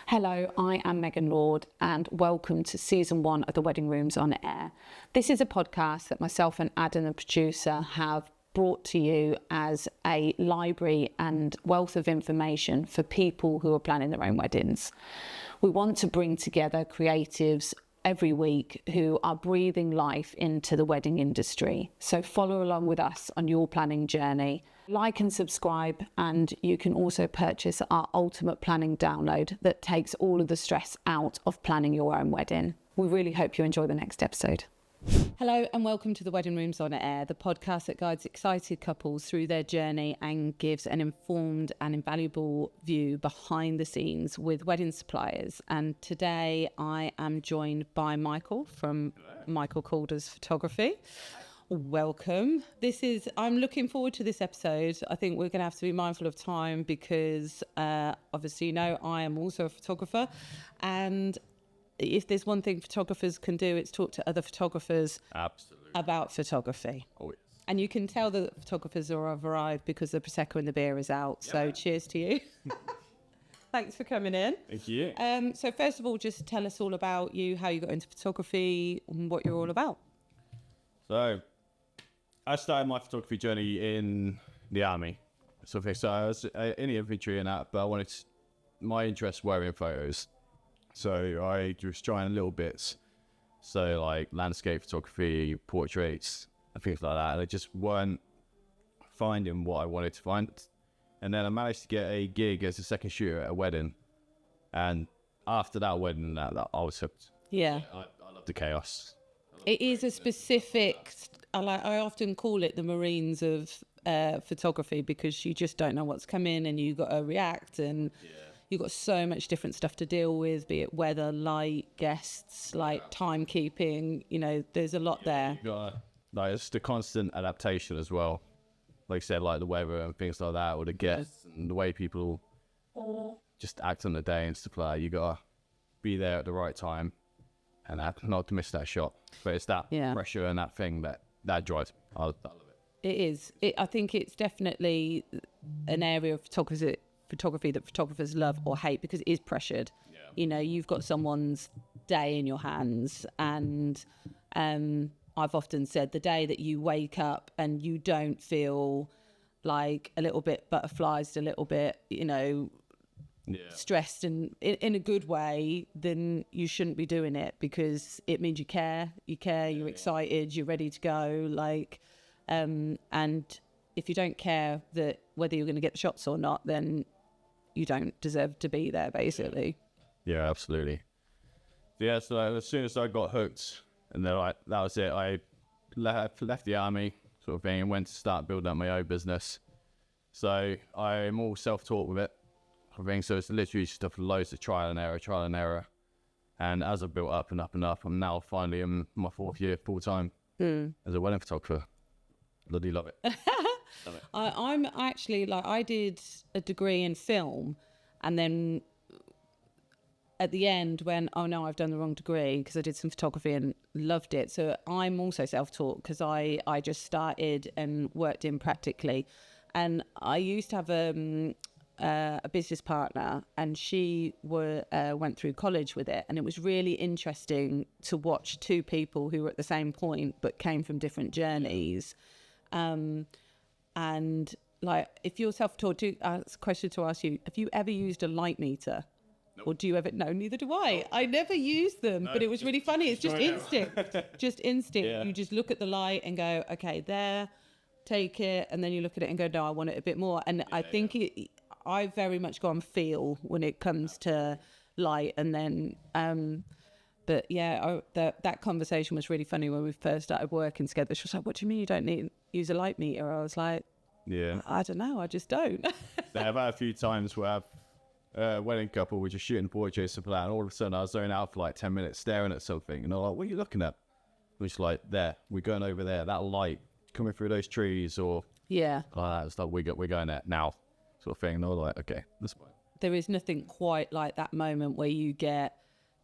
Hello, I am Megan Lord and welcome to season 1 of the Wedding Rooms on Air. This is a podcast that myself and Adam, the producer, have brought to you as a library and wealth of information for people who are planning their own weddings. We want to bring together creatives every week who are breathing life into the wedding industry. So follow along with us on your planning journey. Like and subscribe, and you can also purchase our Ultimate Planning download that takes all of the stress out of planning your own wedding. We really hope you enjoy the next episode. Hello and welcome to the Wedding Rooms on Air, the podcast that guides excited couples through their journey and gives an informed and invaluable view behind the scenes with wedding suppliers. And today I am joined by Michael from Michael Calder's Photography. Welcome. I'm looking forward to this episode. I think we're going to have to be mindful of time because obviously, I am also a photographer, and if there's one thing photographers can do, it's talk to other photographers about photography. Oh, yes. And you can tell the photographers are arrived because the Prosecco and the beer is out. Yeah. So cheers to you. Thanks for coming in. Thank you. So first of all, just tell us all about you, how you got into photography and what you're all about. So I started my photography journey in the army. So I was in the infantry and that, but my interests were in photos. So I was trying little bits, so like landscape photography, portraits, and things like that. And I just weren't finding what I wanted to find. And then I managed to get a gig as a second shooter at a wedding. And after that wedding, I was hooked. Yeah. I love the chaos. It is a specific, I often call it the Marines of photography, because you just don't know what's coming and you got to react, and you've got so much different stuff to deal with, be it weather, light, guests, like timekeeping, there's a lot there. It's the constant adaptation as well. Like I said, like the weather and things like that, or the guests and the way people just act on the day and stuff like that. You got to be there at the right time and not to miss that shot. But it's that pressure and that thing that drives me. I love it. It is. I think it's definitely an area of photography that photographers love or hate, because it is pressured. You've got someone's day in your hands, and I've often said the day that you wake up and you don't feel like a little bit butterflies, a little bit stressed and in a good way, then you shouldn't be doing it, because it means you're excited, you're ready to go, and if you don't care that whether you're going to get the shots or not, then you don't deserve to be there, basically. Yeah, absolutely. Yeah, so as soon as I got hooked, and then that was it. I left the army, sort of thing, and went to start building up my own business. So I'm all self-taught with it, sort of thing. So it's literally just loads of trial and error. And as I've built up and up and up, I'm now finally in my 4th year full-time as a wedding photographer. Bloody love it. I'm actually, I did a degree in film, and then at the end when, I've done the wrong degree, because I did some photography and loved it. So I'm also self-taught, because I just started and worked in practically. And I used to have a business partner, and she went through college with it, and it was really interesting to watch two people who were at the same point but came from different journeys. And if you're self-taught, question to ask you: have you ever used a light meter? Nope. Or do you ever? No, neither do I. I never used them, but it was really funny. It's just instinct. Just instinct. Yeah. You just look at the light and go, okay, there, take it, and then you look at it and go, no, I want it a bit more. And I think I very much go on feel when it comes to light, and then. But yeah, that conversation was really funny when we first started working together. She was like, "What do you mean you don't use a light meter?" I was like, "Yeah, I don't know. I just don't." I've had a few times where I've wedding couple were just shooting portraits and that, and all of a sudden I was zoning out for 10 minutes staring at something, and they're like, "What are you looking at?" Which there, we're going over there. That light coming through those trees, or that. It's like we're going there now, sort of thing. And they're like, "Okay, this way." There is nothing quite like that moment where you get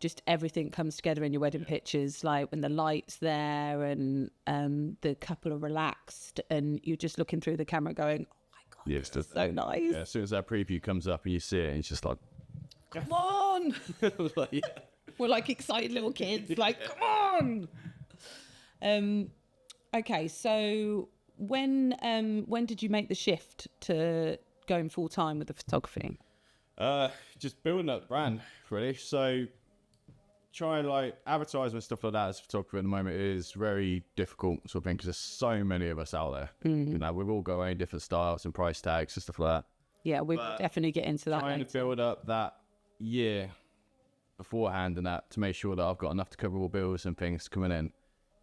just everything comes together in your wedding pictures, like when the light's there and the couple are relaxed and you're just looking through the camera going, oh my God, this is so nice. Yeah, as soon as that preview comes up and you see it, it's just like, come on. I was like, yeah. We're like excited little kids, like, come on. Okay, so when did you make the shift to going full time with the photography? Just building up the brand, really. So trying like advertisement stuff like that as a photographer at the moment is very difficult sort of thing because there's so many of us out there. You know, we've all got our own different styles and price tags and stuff like that. Yeah, we'll definitely get into that Trying later. to build up that year beforehand and that to make sure that I've got enough to cover all bills and things coming in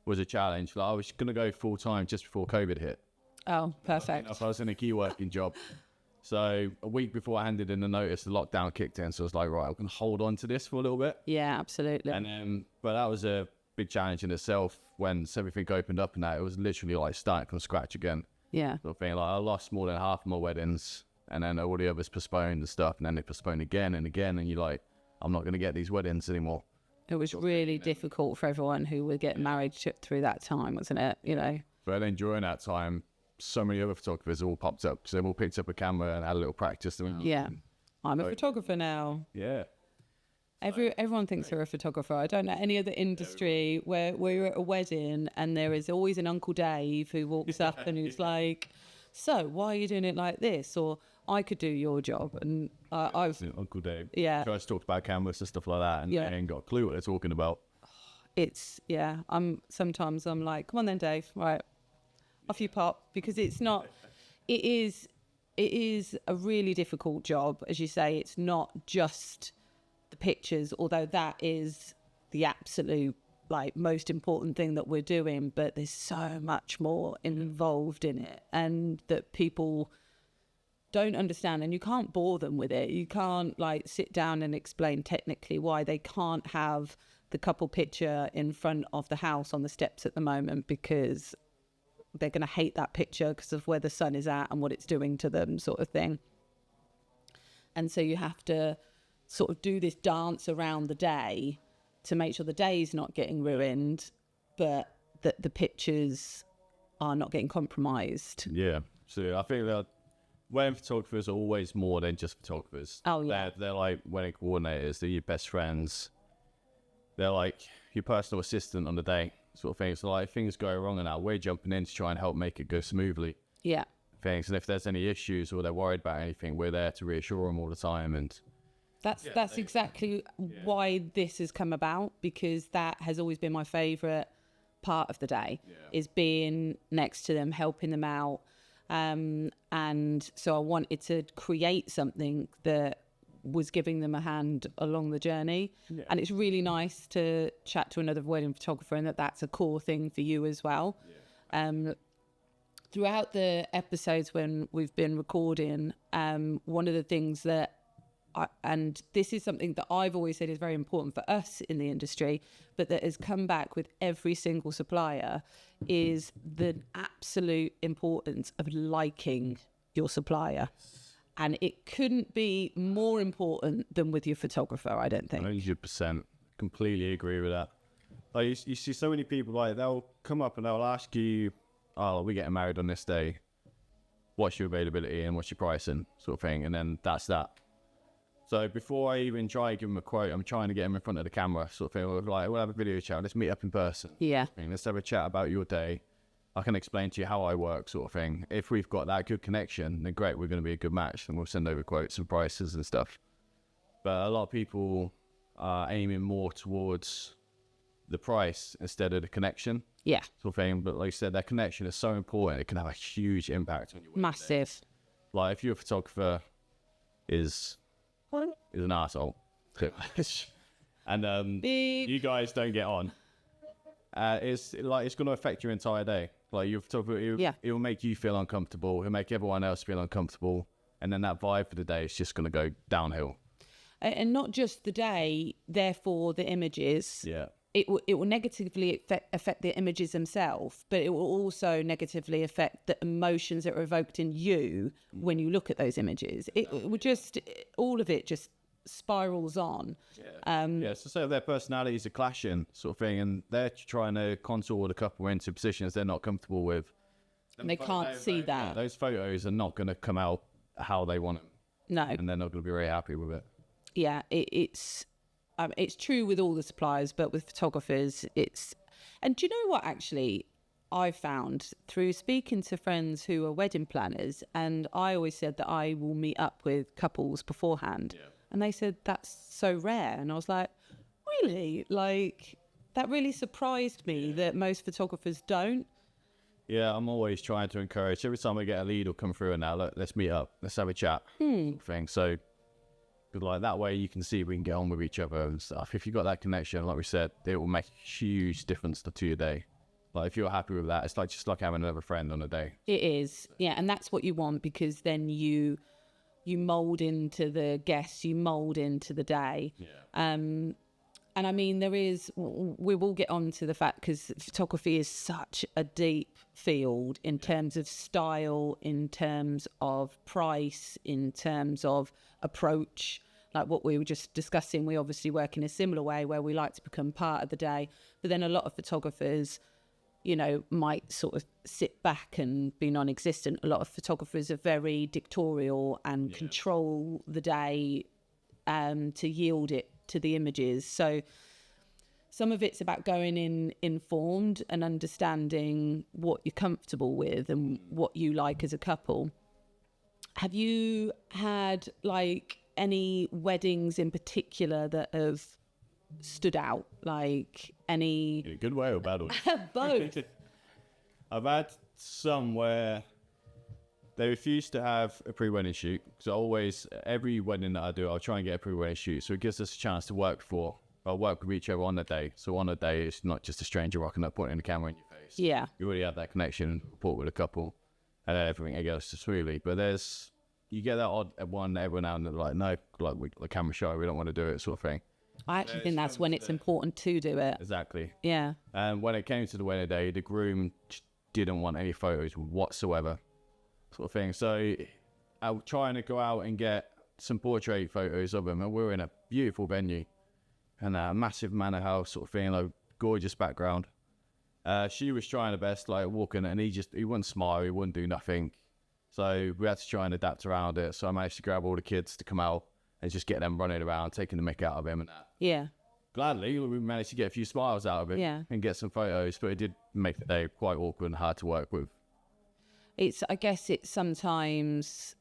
was a challenge. Like I was going to go full time just before COVID hit. Oh, perfect. If I was in a key working job. So a week before I handed in the notice, the lockdown kicked in. So I was like, right, I'm going to hold on to this for a little bit. Yeah, absolutely. And then, but that was a big challenge in itself when everything opened up and that. It was literally like starting from scratch again. Yeah. Sort of thing. Like I lost more than half of my weddings and then all the others postponed and stuff. And then they postponed again and again. And you're like, I'm not going to get these weddings anymore. It was really difficult for everyone who would get married through that time, wasn't it? You know. But then during that time, so many other photographers all popped up. So they all picked up a camera and had a little practice. Yeah. I'm a photographer now. Yeah. Everyone thinks they're a photographer. I don't know any other industry where you're at a wedding and there is always an Uncle Dave who walks up and who's like, so why are you doing it like this? Or I could do your job. And I've, Uncle Dave. yeah, Guys talked about cameras and stuff like that and Yeah. they ain't got a clue what they're talking about. sometimes I'm like, come on then, Dave, right, off you pop, because it is a really difficult job. As you say, it's not just the pictures, although that is the absolute like most important thing that we're doing, but there's so much more involved in it and that people don't understand, and you can't bore them with it. You can't like sit down and explain technically why they can't have the couple picture in front of the house on the steps at the moment, because they're going to hate that picture because of where the sun is at and what it's doing to them, sort of thing. And so you have to sort of do this dance around the day to make sure the day's not getting ruined, but that the pictures are not getting compromised. Yeah. So I think that wedding photographers are always more than just photographers. Oh, yeah. They're like wedding coordinators. They're your best friends. They're like your personal assistant on the day, sort of thing. So like if things go wrong and that, we're jumping in to try and help make it go smoothly. Yeah. Things. And if there's any issues or they're worried about anything, we're there to reassure them all the time. And That's exactly why this has come about, because that has always been my favourite part of the day, is being next to them, helping them out. And so I wanted to create something that was giving them a hand along the journey. Yeah. And it's really nice to chat to another wedding photographer and that's a core thing for you as well. Yeah. Throughout the episodes when we've been recording, one of the things that and this is something that I've always said is very important for us in the industry, but that has come back with every single supplier, is the absolute importance of liking your supplier. And it couldn't be more important than with your photographer, I don't think. 100%. Completely agree with that. Like you see so many people, like they'll come up and they'll ask you, oh, we're getting married on this day. What's your availability and what's your pricing, sort of thing. And then that's that. So before I even try to give them a quote, I'm trying to get them in front of the camera, sort of thing. We're like, we'll have a video chat. Let's meet up in person. Yeah. Let's have a chat about your day. I can explain to you how I work, sort of thing. If we've got that good connection, then great, we're going to be a good match, and we'll send over quotes and prices and stuff. But a lot of people are aiming more towards the price instead of the connection. Yeah. Sort of thing. But like I said, that connection is so important. It can have a huge impact on your wedding Massive. day. Like if your photographer is an arsehole and you guys don't get on, it's going to affect your entire day. Like your photographer, it will make you feel uncomfortable. It'll make everyone else feel uncomfortable, and then that vibe for the day is just going to go downhill. And not just the day, therefore the images. Yeah. It will negatively affect the images themselves, but it will also negatively affect the emotions that are evoked in you when you look at those images. It will just, all of it just spirals on. Yeah. So say their personalities are clashing, sort of thing, and they're trying to contour the couple into positions they're not comfortable with. And they can't see that. Yeah, those photos are not going to come out how they want them. No. And they're not going to be very happy with it. Yeah, it's true with all the suppliers, but with photographers, and do you know what, actually, I found through speaking to friends who are wedding planners, and I always said that I will meet up with couples beforehand. Yeah. And they said that's so rare. And I was like, really? Like, that really surprised me that most photographers don't. Yeah, I'm always trying to encourage. Every time I get a lead or come through and now, look, let's meet up, let's have a chat, sort of thing. So, but like that way, you can see we can get on with each other and stuff. If you got that connection, like we said, it will make a huge difference to your day. Like if you're happy with that, it's like just like having another friend on a day. It is, yeah, and that's what you want, because then you mold into the guests, you mold into the day. Yeah. And I mean, we will get on to the fact, because photography is such a deep field in terms of style, in terms of price, in terms of approach. Like what we were just discussing, we obviously work in a similar way where we like to become part of the day. But then a lot of photographers, you know, might sort of sit back and be non-existent. A lot of photographers are very dictatorial and control the day to yield it to the images. So some of it's about going in informed and understanding what you're comfortable with and what you like as a couple. Have you had like any weddings in particular that have stood out? Like any... In a good way or bad way? Both. I've had some where they refuse to have a pre-wedding shoot. Because every wedding that I do, I'll try and get a pre-wedding shoot. So it gives us a chance to work with each other on the day. So on the day, it's not just a stranger rocking up, pointing the camera in your face. Yeah. You already have that connection, rapport with a couple, and then everything goes smoothly. But you get that odd one every now and then, like, no, like the camera shy, we don't want to do it, sort of thing. I actually think that's when it's important to do it. Exactly. Yeah. And when it came to the wedding day, the groom didn't want any photos whatsoever, sort of thing. So I was trying to go out and get some portrait photos of him, and we were in a beautiful venue and a massive manor house sort of thing, like gorgeous background. She was trying her best, like walking, and he wouldn't smile, he wouldn't do nothing. So we had to try and adapt around it. So I managed to grab all the kids to come out and just get them running around, taking the mick out of him and that. Yeah. Gladly, we managed to get a few smiles out of it and get some photos, but it did make the day quite awkward and hard to work with. I guess it's sometimes,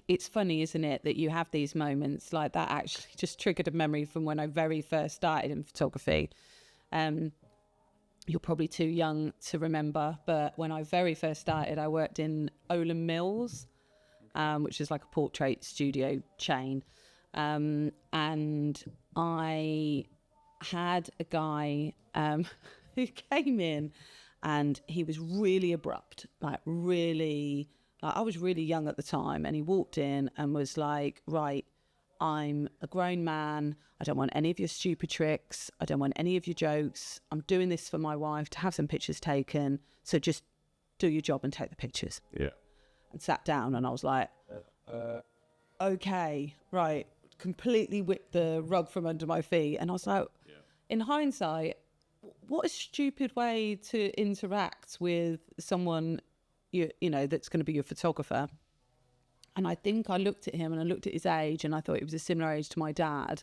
it's funny, isn't it, that you have these moments like that. Actually just triggered a memory from when I very first started in photography. You're probably too young to remember, but when I very first started, I worked in Olin Mills, which is like a portrait studio chain. And I had a guy who came in, and he was really abrupt, like I was really young at the time, and he walked in and was like, right, I'm a grown man, I don't want any of your stupid tricks, I don't want any of your jokes, I'm doing this for my wife to have some pictures taken, so just do your job and take the pictures. Yeah. And sat down, and I was like, okay, right, completely whipped the rug from under my feet. And I was like, in hindsight, what a stupid way to interact with someone, you know, that's going to be your photographer. And I think I looked at him and I looked at his age, and I thought he was a similar age to my dad.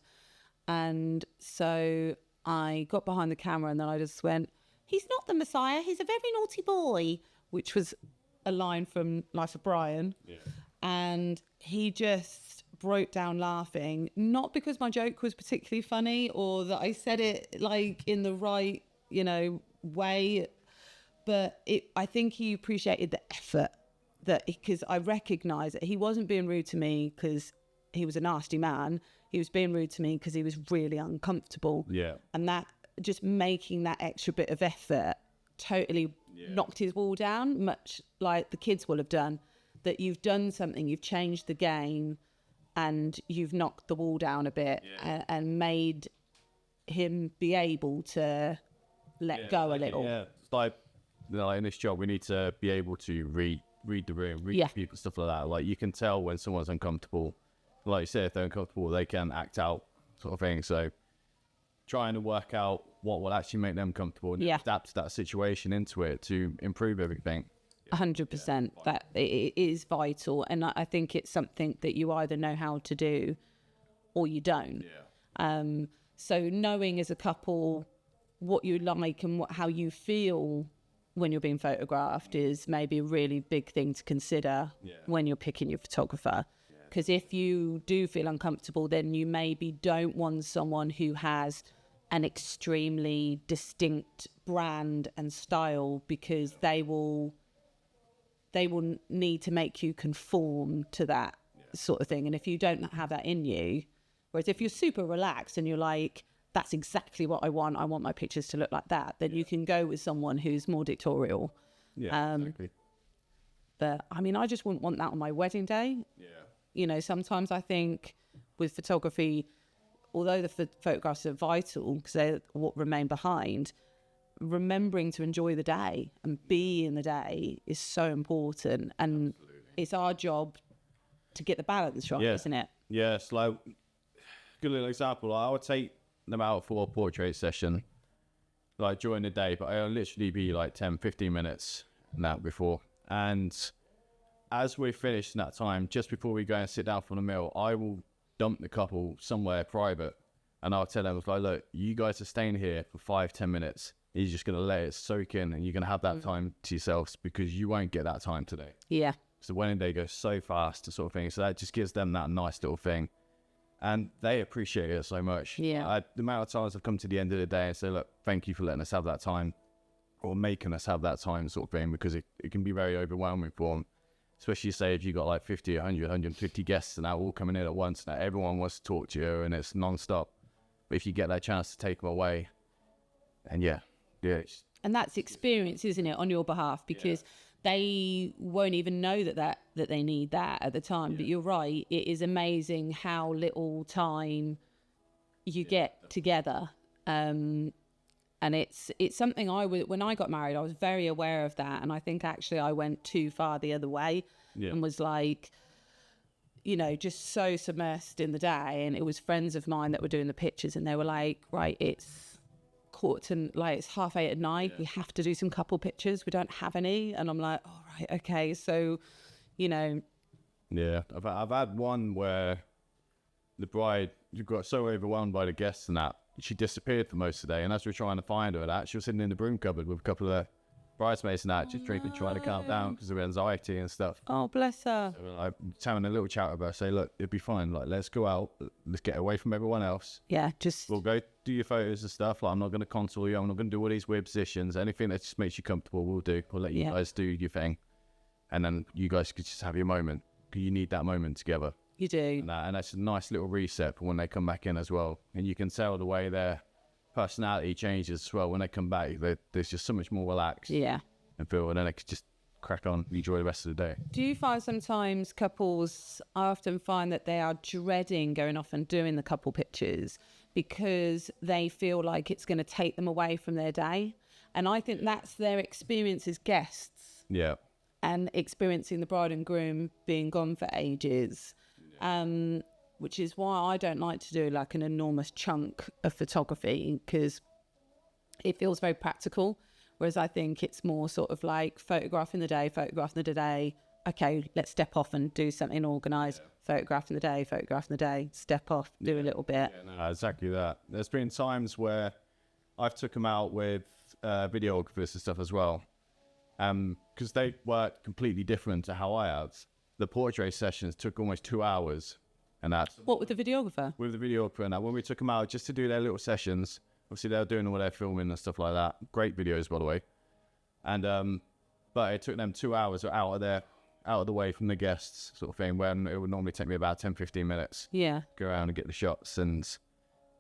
And so I got behind the camera, and then I just went, he's not the Messiah, he's a very naughty boy, which was a line from Life of Brian. Yeah. And he just broke down laughing, not because my joke was particularly funny or that I said it like in the right, you know, way, but I think he appreciated the effort, that because I recognised that he wasn't being rude to me because he was a nasty man. He was being rude to me because he was really uncomfortable. Yeah. And that, just making that extra bit of effort totally knocked his wall down, much like the kids will have done. That you've done something, you've changed the game, and you've knocked the wall down a bit and made him be able to let go a little. Yeah, it's like, you know, in this job, we need to be able to read the room, read people, stuff like that. Like, you can tell when someone's uncomfortable. Like you said, if they're uncomfortable, they can act out, sort of thing. So trying to work out what will actually make them comfortable and adapt that situation into it to improve everything. 100%. That it is vital, and I think it's something that you either know how to do or you don't. So knowing as a couple what you like and how you feel when you're being photographed is maybe a really big thing to consider when you're picking your photographer. Because if you do feel uncomfortable, then you maybe don't want someone who has an extremely distinct brand and style, because they will need to make you conform to that sort of thing. And if you don't have that in you, whereas if you're super relaxed and you're like, that's exactly what I want my pictures to look like that, then you can go with someone who's more dictatorial. Exactly. But I mean, I just wouldn't want that on my wedding day. You know, sometimes I think with photography, although the photographs are vital because they're what remain behind, remembering to enjoy the day and be in the day is so important. And it's our job to get the balance right, isn't it? Yes, like, good little example. I would take them out for a portrait session, like during the day, but I'll literally be like 10, 15 minutes now before. And as we finish that time, just before we go and sit down for the meal, I will dump the couple somewhere private, and I'll tell them, like, look, you guys are staying here for 5-10 minutes. You're just going to let it soak in, and you're going to have that time to yourselves, because you won't get that time today. Yeah. So the wedding day goes so fast, sort of thing. So that just gives them that nice little thing. And they appreciate it so much. Yeah. The amount of times I've come to the end of the day and say, look, thank you for letting us have that time, or making us have that time, sort of thing, because it can be very overwhelming for them. Especially, say, if you've got like 50, 100, 150 guests and they're all coming in at once, and everyone wants to talk to you, and it's non-stop. But if you get that chance to take them away, and and that's experience, isn't it, on your behalf, because they won't even know that they need that at the time. But you're right, it is amazing how little time you get together. And it's something when I got married, I was very aware of that. And I think actually I went too far the other way and was like, you know, just so submersed in the day. And it was friends of mine that were doing the pictures, and they were like, right, it's 8:30 at night. We have to do some couple pictures. We don't have any. And I'm like, all right, okay. So, you know. Yeah, I've had one where the bride got so overwhelmed by the guests and that, she disappeared for most of the day, and as we were trying to find her, she was sitting in the broom cupboard with a couple of bridesmaids and that, just drinking, trying to calm down because of anxiety and stuff. Oh, bless her. So we're like having a little chat with her, say, look, it'll be fine. Like, let's go out, let's get away from everyone else. Yeah, just we'll go do your photos and stuff. Like, I'm not going to console you. I'm not going to do all these weird positions. Anything that just makes you comfortable, we'll do. We'll let you guys do your thing, and then you guys could just have your moment, because you need that moment together. You do, and that's a nice little reset for when they come back in as well. And you can tell the way their personality changes as well when they come back. There's just so much more relaxed. Yeah. And feel, and then they could just crack on, enjoy the rest of the day. Do you find sometimes couples, I often find that they are dreading going off and doing the couple pictures because they feel like it's going to take them away from their day? And I think that's their experience as guests. Yeah. And experiencing the bride and groom being gone for ages. Which is why I don't like to do like an enormous chunk of photography, because it feels very practical. Whereas I think it's more sort of like photographing the day. Okay, let's step off and do something organised. Photographing the day, step off, do a little bit. Yeah, no, exactly that. There's been times where I've took them out with videographers and stuff as well. Because they work completely different to how I have. The portrait sessions took almost 2 hours. And that's what with the videographer? With the videographer, and that, when we took them out just to do their little sessions, obviously they were doing all their filming and stuff like that. Great videos, by the way. And but it took them 2 hours out of the way from the guests, sort of thing, when it would normally take me about 10-15 minutes. Yeah. Go around and get the shots, and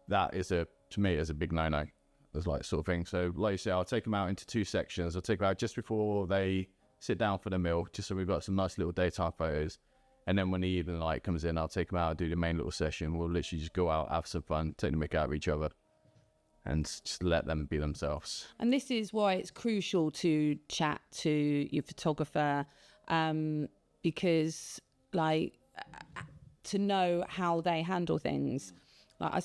that is to me is a big no-no. It's like sort of thing. So like you say, I'll take them out into 2 sections. I'll take them out just before they sit down for the meal, just so we've got some nice little daytime photos. And then when the evening light comes in, I'll take them out and do the main little session. We'll literally just go out, have some fun, take the mick out of each other, and just let them be themselves. And this is why it's crucial to chat to your photographer, because like to know how they handle things. Like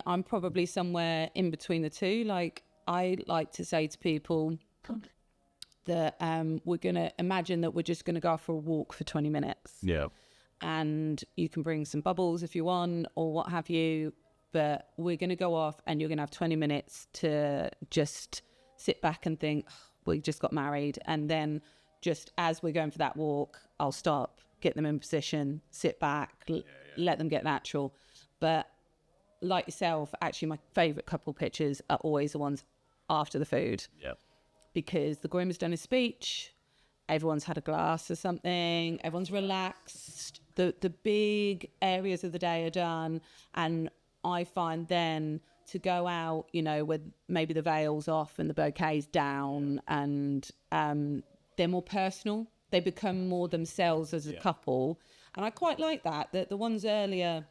I'm probably somewhere in between the two. Like I like to say to people that we're going to imagine that we're just going to go for a walk for 20 minutes. Yeah. and you can bring some bubbles if you want or what have you. But we're going to go off and you're going to have 20 minutes to just sit back and think, "Oh, we just got married." And then just as we're going for that walk, I'll stop, get them in position, sit back, let them get natural. But like yourself, actually, my favourite couple pictures are always the ones after the food. Yeah. Because the groom has done his speech, everyone's had a glass or something, everyone's relaxed, the big areas of the day are done, and I find then to go out, you know, with maybe the veil's off and the bouquet's down, and they're more personal. They become more themselves as a couple, and I quite like that the ones earlier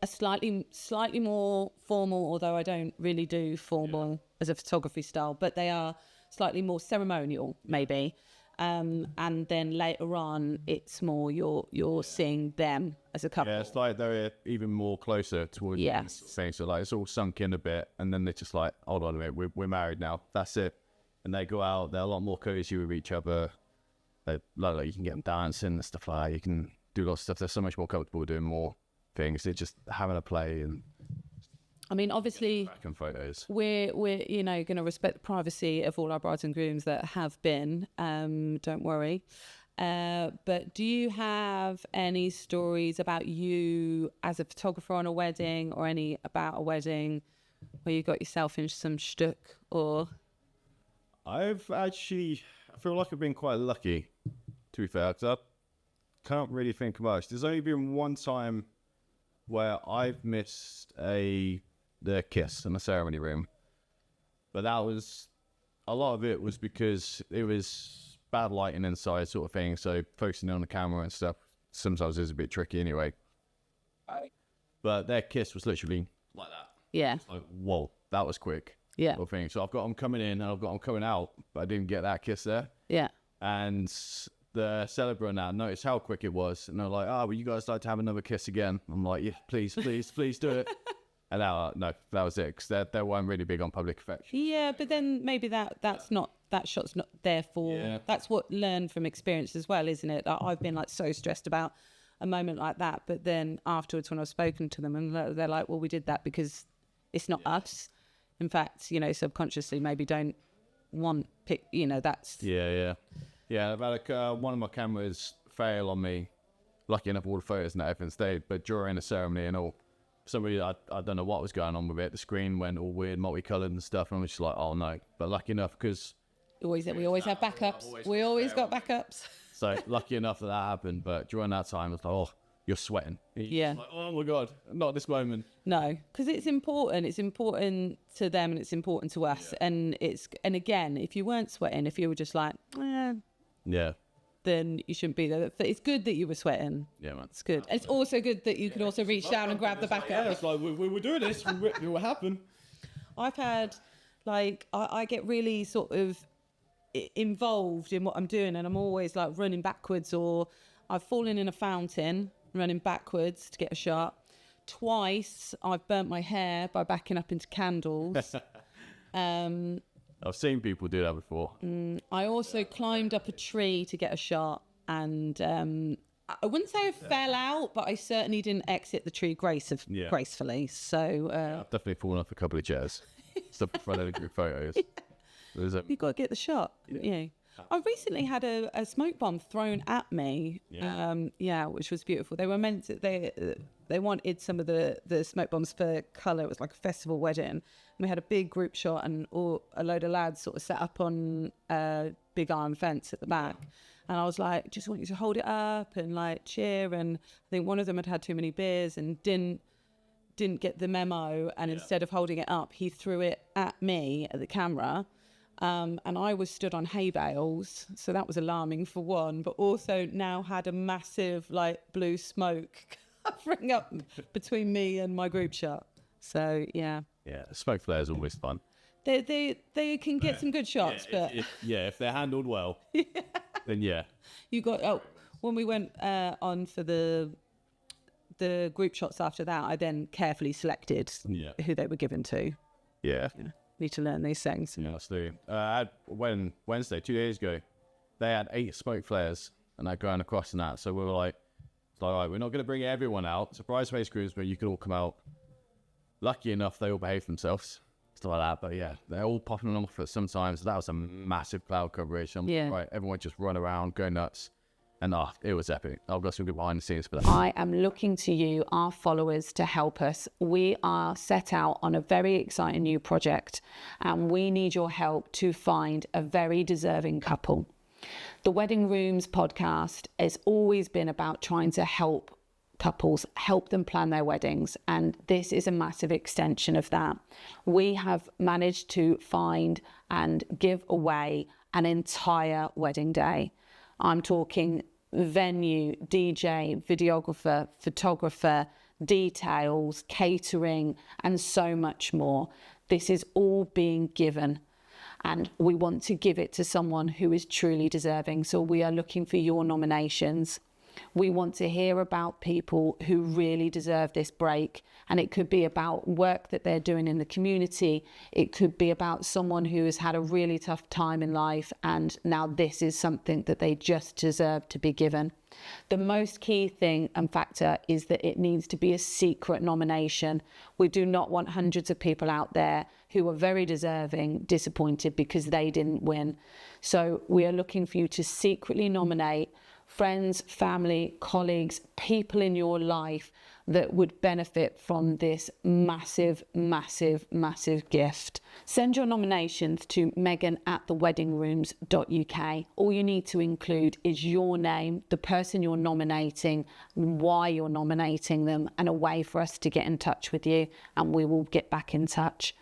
are slightly more formal, although I don't really do formal as a photography style, but they are slightly more ceremonial, maybe. And then later on, it's more you're seeing them as a couple. Yeah, it's like they're even more closer towards things. So like it's all sunk in a bit, and then they're just like, hold on a minute, we're married now. That's it. And they go out. They're a lot more cozy with each other. They like you can get them dancing and stuff like that. You can do lots of stuff. They're so much more comfortable doing more things. They're just having a play and. I mean, obviously, Back in photos. we're you know going to respect the privacy of all our brides and grooms that have been. Don't worry. But do you have any stories about you as a photographer on a wedding, or any about a wedding where you got yourself into some shtuck? Or I feel like I've been quite lucky, to be fair, because I can't really think much. There's only been one time where I've missed the kiss in the ceremony room, but that was a lot of it was because it was bad lighting inside, sort of thing. So focusing on the camera and stuff sometimes is a bit tricky anyway. But their kiss was literally like that. yeah, Like, whoa, that was quick. yeah, Sort of thing. So I've got them coming in and I've got them coming out, but I didn't get that kiss there. yeah. And the celebrant now noticed how quick it was, and they're like, "Oh, would you guys like to have another kiss again?" I'm like, "Yeah, please, please, please do it." And now, no, that was it, because they weren't really big on public affection. Yeah, but then maybe that shot's not there for. Yeah. That's what learn from experience as well, isn't it? Like, I've been like so stressed about a moment like that, but then afterwards when I've spoken to them, and they're like, "Well, we did that because it's not us. In fact, you know, subconsciously maybe don't want pick. You know, that's Yeah. I've had one of my cameras fail on me. Lucky enough, all the photos and everything stayed, but during the ceremony and all, for some reason I don't know what was going on with it. The screen went all weird, multicolored and stuff, and I was just like, "Oh no!" But lucky enough, because we always have backups. We always got backups. so lucky enough that happened. But during that time, I was like, "Oh, you're sweating." Yeah. Like, oh my god, not this moment. No, because it's important. It's important to them and it's important to us. And again, if you weren't sweating, if you were just like, Yeah. then you shouldn't be there. But it's good that you were sweating. Yeah, man. It's good. And it's also good that you could also reach down and grab the backup. Yeah, it's like we were doing this. What happened? I've had, like, I get really sort of involved in what I'm doing, and I'm always like running backwards, or I've fallen in a fountain running backwards to get a shot. Twice I've burnt my hair by backing up into candles. I've seen people do that before. I also climbed up a tree to get a shot, and I wouldn't say I fell out, but I certainly didn't exit the tree gracefully. So I've definitely fallen off a couple of chairs. Stuff in front of the group photos. There's you've got to get the shot. Yeah. I recently had a smoke bomb thrown at me. Which was beautiful. They were meant to, they wanted some of the smoke bombs for colour. It was like a festival wedding. And we had a big group shot, and a load of lads sort of set up on a big iron fence at the back. And I was like, just want you to hold it up and like cheer. And I think one of them had too many beers and didn't get the memo. And instead of holding it up, he threw it at me, at the camera. And I was stood on hay bales, so that was alarming for one, but also now had a massive like blue smoke covering up between me and my group shot. So yeah, smoke flare is always fun. they can get some good shots, but if they're handled well, then you got when we went on for the group shots after that, I then carefully selected who they were given to. Need to learn these things. Yeah, absolutely. Wednesday, 2 days ago, they had 8 smoke flares and they're going across and that. So we were like like, all right, we're not going to bring everyone out. Surprise face groups where you could all come out. Lucky enough, they all behave themselves. Stuff like that. But yeah, they're all popping off at sometimes. That was a massive cloud coverage. Right, everyone just run around, go nuts. And it was epic. I've got some good behind the scenes for that. I am looking to you, our followers, to help us. We are set out on a very exciting new project, and we need your help to find a very deserving couple. The Wedding Rooms podcast has always been about trying to help couples, help them plan their weddings, and this is a massive extension of that. We have managed to find and give away an entire wedding day. I'm talking venue, DJ, videographer, photographer, details, catering, and so much more. This is all being given, and we want to give it to someone who is truly deserving. So we are looking for your nominations. We want to hear about people who really deserve this break, and it could be about work that they're doing in the community. It could be about someone who has had a really tough time in life, and now this is something that they just deserve to be given. The most key thing and factor is that it needs to be a secret nomination. We do not want hundreds of people out there who are very deserving disappointed because they didn't win. So we are looking for you to secretly nominate friends, family, colleagues, people in your life that would benefit from this massive, massive, massive gift. Send your nominations to megan@theweddingrooms.uk. All you need to include is your name, the person you're nominating, why you're nominating them, and a way for us to get in touch with you, and we will get back in touch.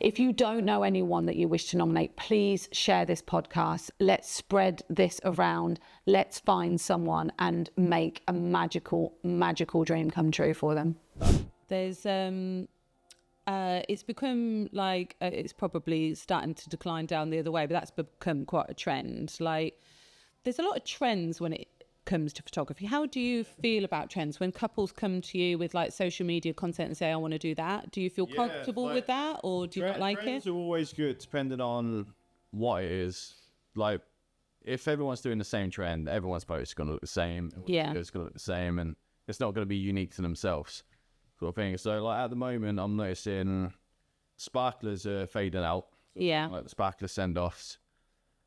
If you don't know anyone that you wish to nominate, please share this podcast. Let's spread this around. Let's find someone and make a magical, magical dream come true for them. There's it's become like it's probably starting to decline down the other way, but that's become quite a trend. Like, there's a lot of trends when it comes to photography. How do you feel about trends when couples come to you with like social media content and say, I want to do that? Do you feel comfortable with that, or do you not like it? Trends are always good depending on what it is. Like, if everyone's doing the same trend, everyone's post is going to look the same. Yeah. It's going to look the same, and it's not going to be unique to themselves, sort of thing. So, like, at the moment, I'm noticing sparklers are fading out. Yeah. Like the sparkler send-offs.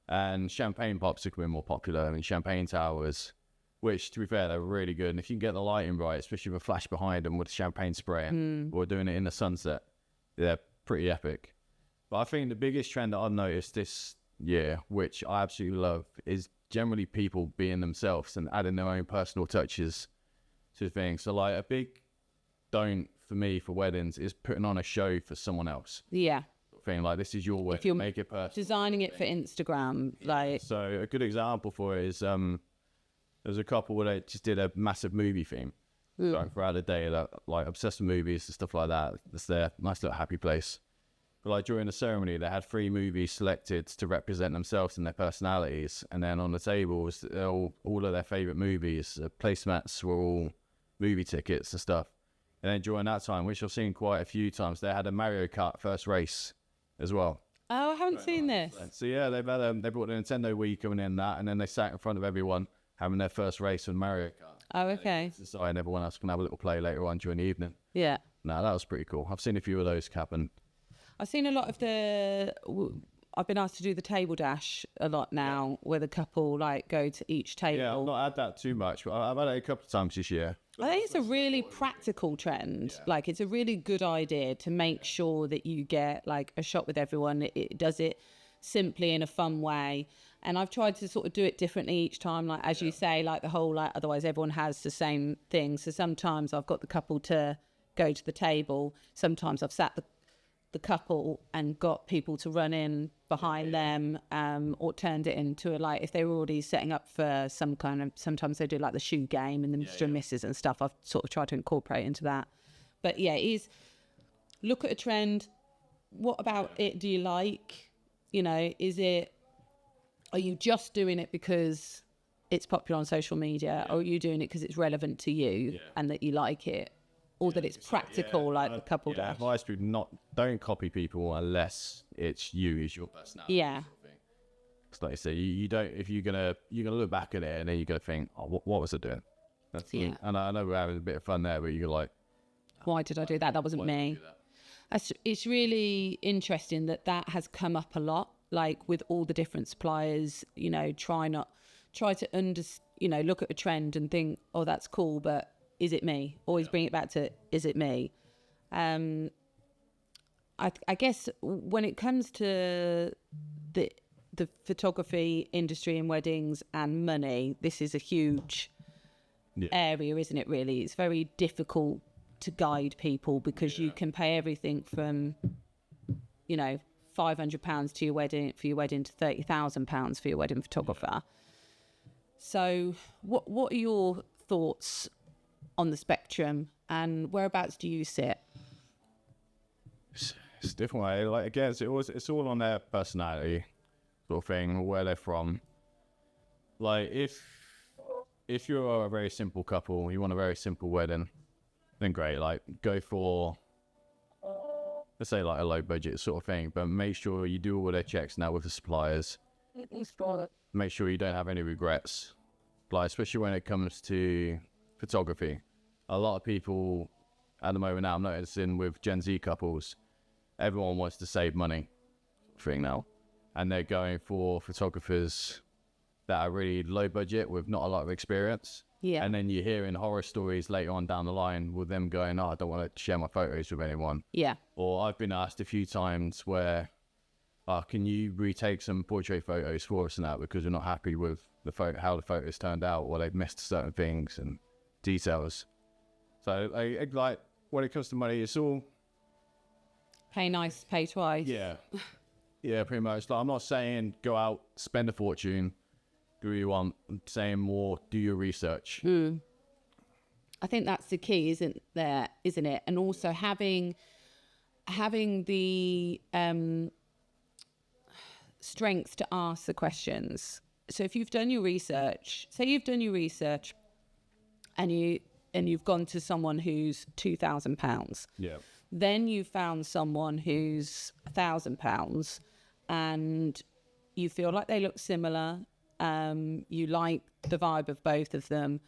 And champagne pops are becoming more popular. I mean, champagne towers, which, to be fair, they're really good. And if you can get the lighting right, especially with a flash behind them with champagne spraying, or doing it in the sunset, they're pretty epic. But I think the biggest trend that I've noticed this year, which I absolutely love, is generally people being themselves and adding their own personal touches to things. So, like, a big don't for me for weddings is putting on a show for someone else. Yeah. Thing like, this is your wedding, If you're make it personal. designing it for Instagram, like. So a good example for it is there's a couple where they just did a massive movie theme. So throughout the day, that, like, obsessed with movies and stuff like that. It's their nice little happy place. But like during the ceremony, they had 3 movies selected to represent themselves and their personalities. And then on the tables, all of their favorite movies, placemats were all movie tickets and stuff. And then during that time, which I've seen quite a few times, they had a Mario Kart first race as well. Oh, I haven't seen this. So yeah, they brought the Nintendo Wii coming in that, and then they sat in front of everyone having their first race with Mario Kart. Oh, okay. So and everyone else can have a little play later on during the evening. Yeah. No, that was pretty cool. I've seen a few of those happen. I've seen a lot of I've been asked to do the table dash a lot now, where the couple like go to each table. Yeah, I've not had that too much, but I've had it a couple of times this year. I think it's a really practical trend. Yeah. Like, it's a really good idea to make sure that you get like a shot with everyone. It does it simply in a fun way. And I've tried to sort of do it differently each time. Like, as you say, like the whole, like, otherwise everyone has the same thing. So sometimes I've got the couple to go to the table. Sometimes I've sat the couple and got people to run in behind them, or turned it into like, if they were already setting up for some kind of, sometimes they do like the shoe game and the Mr. and Mrs. and stuff. I've sort of tried to incorporate into that. But yeah, it is, look at a trend. What about it do you like? You know, are you just doing it because it's popular on social media, or are you doing it because it's relevant to you and that you like it? Or that it's practical, like the couple dash. Advice people don't copy people unless it's you as your personality. Yeah. It's like I say, you don't. If you're gonna look back at it and then you're gonna think, oh, what was I doing? That's Yeah. and I know we're having a bit of fun there, but you're like, Why did I do that? That wasn't why did you me. do that? It's really interesting that has come up a lot, like with all the different suppliers, try to look at a trend and think, oh, that's cool, but is it me? Always bring it back to, is it me? I guess when it comes to the photography industry and weddings and money, this is a huge area, isn't it? Really, it's very difficult to guide people because you can pay everything from, £500 to your wedding to £30,000 for your wedding photographer. So, what are your thoughts on the spectrum, and whereabouts do you sit? It's a different way. Like again, it's all on their personality, sort of thing, where they're from. Like if you're a very simple couple, you want a very simple wedding, then great. Like go for, let's say, like a low budget sort of thing, but make sure you do all their checks now with the suppliers. Make sure you don't have any regrets. Like especially when it comes to photography, a lot of people at the moment now, I'm noticing with Gen Z couples, everyone wants to save money thing now, and they're going for photographers that are really low budget with not a lot of experience. Yeah. And then you're hearing horror stories later on down the line with them going, oh, I don't want to share my photos with anyone. Yeah. Or I've been asked a few times where, can you retake some portrait photos for us now because we're not happy with the how the photos turned out, or they've missed certain things and details. So like when it comes to money, it's all Pay nice, pay twice. yeah, pretty much. Like, I'm not saying go out, spend a fortune, do what you want. I'm saying more, do your research. I think that's the key, isn't it? And also having the strength to ask the questions. So if you've done your research, and you've gone to someone who's £2,000. Yeah. Then you found someone who's £1,000 and you feel like they look similar. You like the vibe of both of them.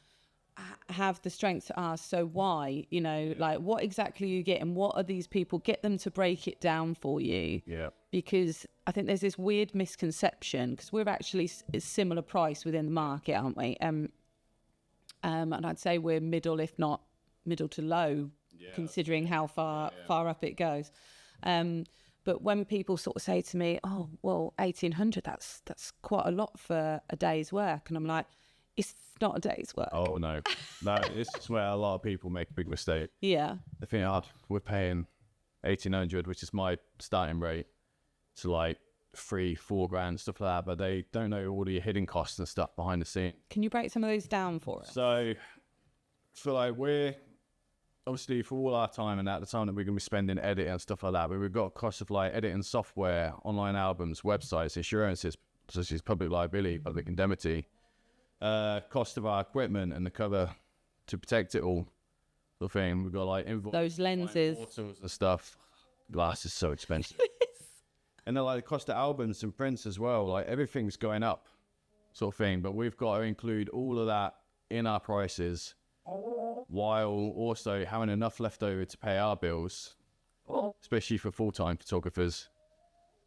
Have the strength to ask, so why? Like what exactly you get, and what are these people? Get them to break it down for you. Yeah. Because I think there's this weird misconception, because we're actually a similar price within the market, aren't we? And I'd say we're middle, if not middle to low, considering how far up it goes. But when people sort of say to me, oh, well, 1,800, that's quite a lot for a day's work. And I'm like, it's not a day's work. Oh, no. This is where a lot of people make a big mistake. Yeah. They think, we're paying 1,800, which is my starting rate, to like 3-4 grand, stuff like that. But they don't know all the hidden costs and stuff behind the scene. Can you break some of those down for us? So, for like, we're obviously for all our time and at the time that we're going to be spending editing and stuff like that, but we've got costs of like editing software, online albums, websites, insurances, such as public liability, public indemnity, cost of our equipment and the cover to protect it all, sort of thing. We've got like those lenses, photos and stuff. Glass is so expensive. And then like the cost of albums and prints as well. Like everything's going up, sort of thing. But we've got to include all of that in our prices, while also having enough left over to pay our bills, especially for full-time photographers,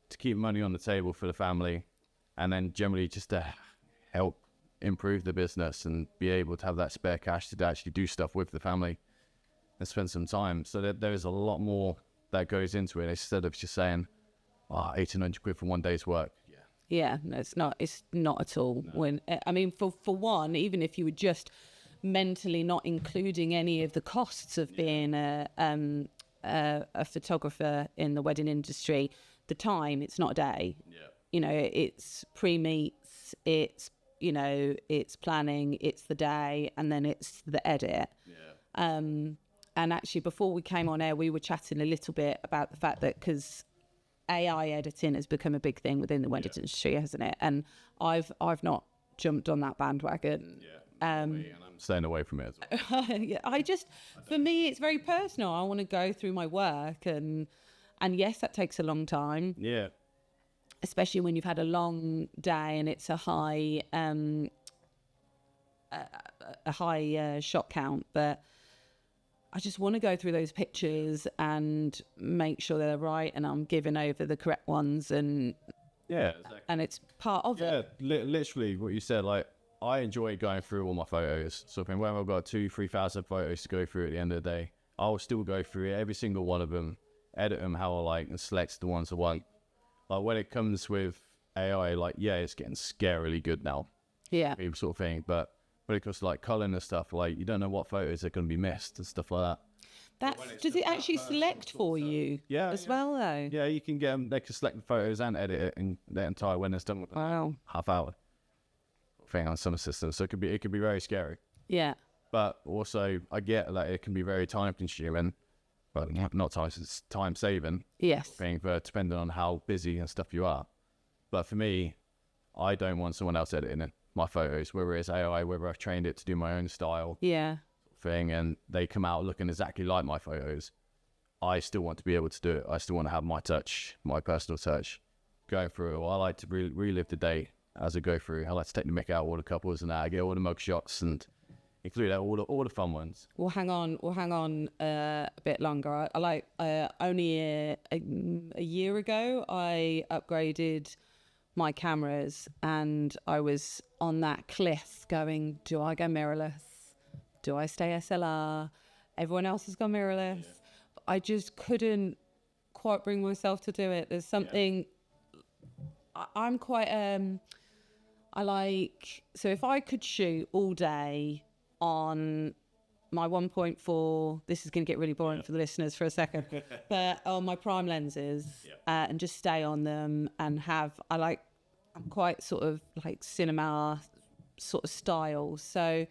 to keep money on the table for the family, and then generally just to help improve the business and be able to have that spare cash to actually do stuff with the family and spend some time. So there is a lot more that goes into it, instead of just saying, 1,800 quid for one day's work. Yeah, no, it's not at all. No. When I mean, for one, even if you were just mentally not including any of the costs of being a photographer in the wedding industry, the time, it's not a day. It's pre-meets, it's planning, it's the day, and then it's the edit. And actually, before we came on air, we were chatting a little bit about the fact that, because AI editing has become a big thing within the wedding industry, hasn't it? And I've not jumped on that bandwagon. And I'm staying away from it as well. For me, it's very personal. I want to go through my work, and yes, that takes a long time. Yeah. Especially when you've had a long day and it's a high a high shot count, but I just want to go through those pictures and make sure they're right, and I'm giving over the correct ones, and Exactly. and it's part of it. Literally what you said. Like, I enjoy going through all my photos. So when I've got 2,000-3,000 photos to go through at the end of the day, I'll still go through every single one of them, edit them how I like, and select the ones I want. Like, when it comes with AI, like, it's getting scarily good now, Yeah. sort of thing. But when it comes to like colouring and stuff, like, you don't know what photos are going to be missed and stuff like that. Does it actually select for you as well, though? Yeah, you can get them. They can select the photos and edit it in the entire when it's done with Wow. half hour thing on some systems. So it could be very scary. Yeah. But also, I get that it can be very time consuming, but not time, it's time saving Yes. thing, for depending on how busy and stuff you are. But for me, I don't want someone else editing it, my photos, whether it's AI, whether I've trained it to do my own style Yeah. thing, and they come out looking exactly like my photos. I still want to be able to do it. I still want to have my touch, my personal touch, going through it. I like to relive the day as I go through. I like to take the mick out of all the couples and that. I get all the mug shots and include all the fun ones. We'll hang on a bit longer. I like only a year ago I upgraded my cameras, and I was on that cliff going, do I go mirrorless? Do I stay SLR? Everyone else has gone mirrorless. Yeah. I just couldn't quite bring myself to do it. There's something I'm quite I like, so if I could shoot all day on my 1.4, this is going to get really boring for the listeners for a second, but on my prime lenses, and just stay on them and I'm quite sort of like cinema sort of style. So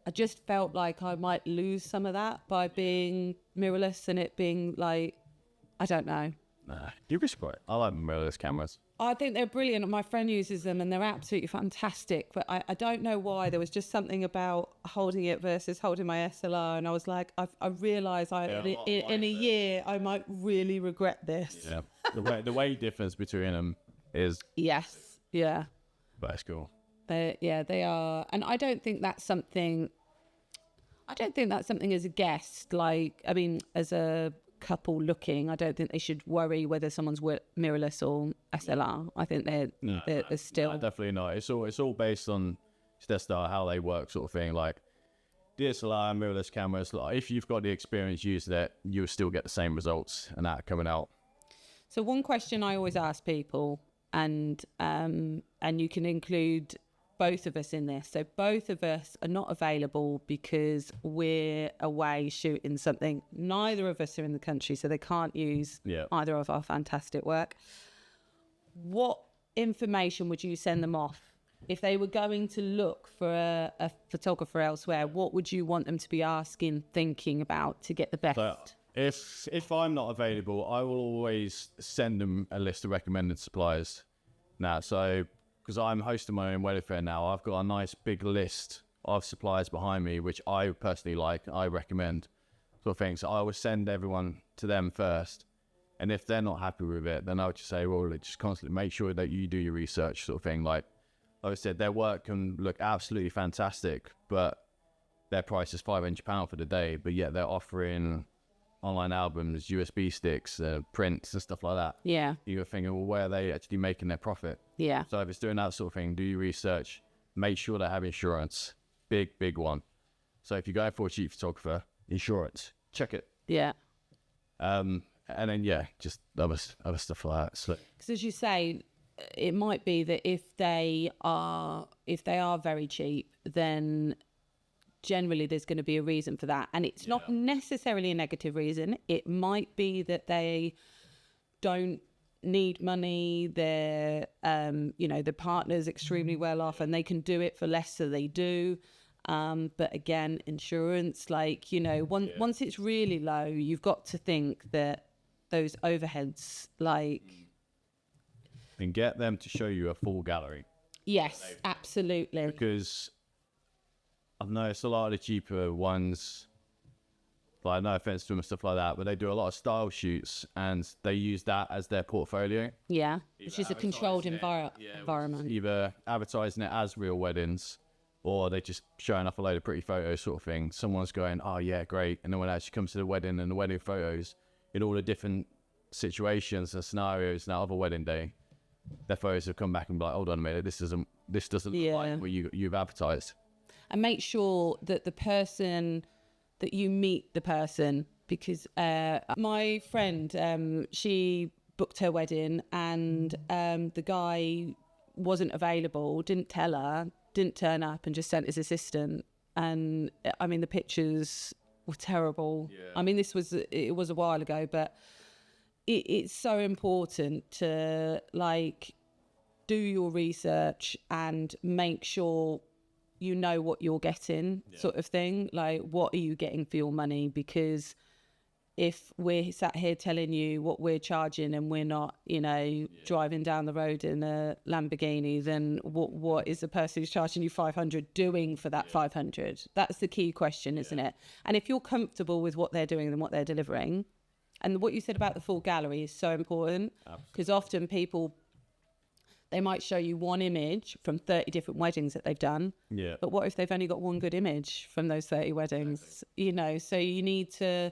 I just felt like I might lose some of that by being mirrorless and it being like, I don't know. Nah, you'd be surprised. I like mirrorless cameras. I think they're brilliant. My friend uses them and they're absolutely fantastic. But I don't know why. There was just something about holding it versus holding my SLR. And I was like, I realised in a year I might really regret this. Yeah. The weight difference between them is... Yes. Yeah. But it's cool. They are. And I don't think that's something as a guest, like, I mean, as a couple looking, I don't think they should worry whether someone's mirrorless or SLR. I think they're still... No, definitely not. It's all based on their style, how they work, sort of thing. Like DSLR and mirrorless cameras, like, if you've got the experience using it, you'll still get the same results and that coming out. So one question I always ask people, and you can include both of us in this. So both of us are not available because we're away shooting something. Neither of us are in the country, so they can't use either of our fantastic work. What information would you send them off? If they were going to look for a photographer elsewhere, what would you want them to be asking, thinking about to get the best? So if I'm not available, I will always send them a list of recommended suppliers. Now, so... because I'm hosting my own wedding fair now, I've got a nice big list of suppliers behind me, which I personally like, I recommend, sort of thing. So I would send everyone to them first. And if they're not happy with it, then I would just say, well, just constantly make sure that you do your research, sort of thing. Like I said, their work can look absolutely fantastic, but their price is £500 for the day. But yet they're offering online albums, USB sticks, prints and stuff like that. Yeah. You're thinking, well, where are they actually making their profit? Yeah. So if it's doing that sort of thing, do your research, make sure they have insurance. Big one. So if you're going for a cheap photographer, insurance, check it. Yeah. And then, just other stuff like that. So, because as you say, it might be that if they are very cheap, then generally there's going to be a reason for that, and it's not necessarily a negative reason. It might be that they don't need money, their the partner's extremely well off and they can do it for less, so they do. But again, insurance, once it's really low, you've got to think that those overheads, and get them to show you a full gallery. Yes, absolutely. Because I've noticed a lot of the cheaper ones, like, no offense to them and stuff like that, but they do a lot of style shoots and they use that as their portfolio. Yeah, which is a controlled environment. Either advertising it as real weddings or they're just showing off a load of pretty photos sort of thing. Someone's going, oh yeah, great. And then when it actually comes to the wedding and the wedding photos, in all the different situations and scenarios and that other wedding day, their photos have come back and be like, hold on a minute, this doesn't look like what you've advertised. And make sure that the person, that you meet the person, because my friend, she booked her wedding and the guy wasn't available, didn't tell her, didn't turn up, and just sent his assistant. And I mean, the pictures were terrible. I mean, it was a while ago, but it's so important to like do your research and make sure you know what you're getting, sort of thing. Like, what are you getting for your money? Because if we're sat here telling you what we're charging and we're not, you know, driving down the road in a Lamborghini, then what is the person who's charging you 500 doing for that 500? That's the key question, isn't it? And if you're comfortable with what they're doing and what they're delivering, and what you said about the full gallery is so important, because often people, they might show you one image from 30 different weddings that they've done. Yeah. But what if they've only got one good image from those 30 weddings? You know, so you need to